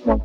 All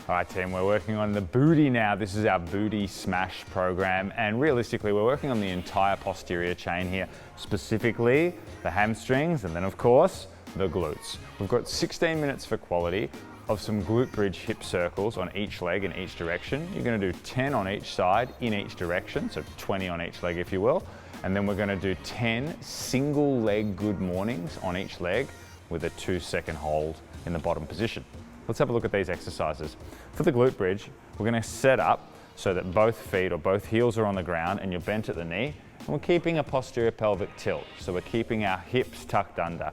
right team, we're working on the booty now. This is our booty smash program, and realistically we're working on the entire posterior chain here, specifically the hamstrings and then of course the glutes. We've got 16 minutes for quality of some glute bridge hip circles on each leg in each direction. You're going to do 10 on each side in each direction, so 20 on each leg if you will, and then we're going to do 10 single leg good mornings on each leg with a 2-second hold in the bottom position. Let's have a look at these exercises. For the glute bridge, we're going to set up so that both feet or both heels are on the ground and you're bent at the knee, and we're keeping a posterior pelvic tilt, so we're keeping our hips tucked under.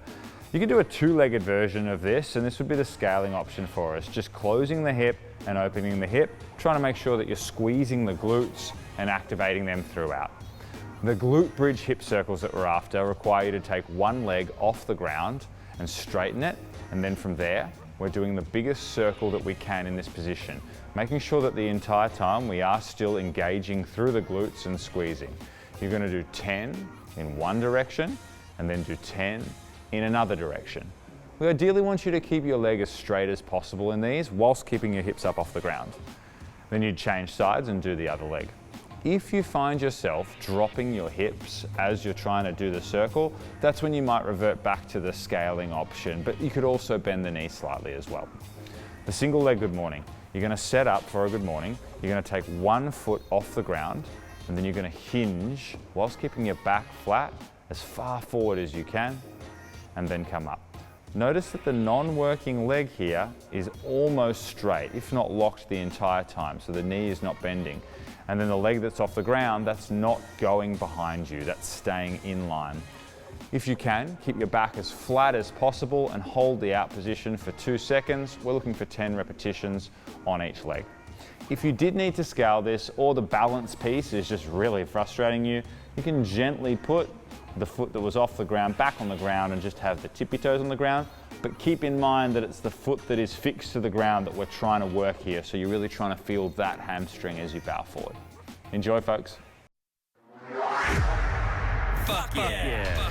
You can do a 2-legged version of this, and this would be the scaling option for us, just closing the hip and opening the hip, trying to make sure that you're squeezing the glutes and activating them throughout. The glute bridge hip circles that we're after require you to take one leg off the ground and straighten it, and then from there we're doing the biggest circle that we can in this position, making sure that the entire time we are still engaging through the glutes and squeezing. You're going to do 10 in one direction and then do 10 in another direction. We ideally want you to keep your leg as straight as possible in these whilst keeping your hips up off the ground. Then you'd change sides and do the other leg. If you find yourself dropping your hips as you're trying to do the circle, that's when you might revert back to the scaling option, but you could also bend the knee slightly as well. The single leg good morning. You're going to set up for a good morning. You're going to take one foot off the ground, and then you're going to hinge whilst keeping your back flat as far forward as you can, and then come up. Notice that the non-working leg here is almost straight, if not locked the entire time, so the knee is not bending. And then the leg that's off the ground, that's not going behind you, that's staying in line. If you can, keep your back as flat as possible and hold the out position for 2 seconds. We're looking for 10 repetitions on each leg. If you did need to scale this, or the balance piece is just really frustrating you, you can gently put the foot that was off the ground back on the ground and just have the tippy toes on the ground, but keep in mind that it's the foot that is fixed to the ground that we're trying to work here, so you're really trying to feel that hamstring as you bow forward. Enjoy, folks. Fuck yeah.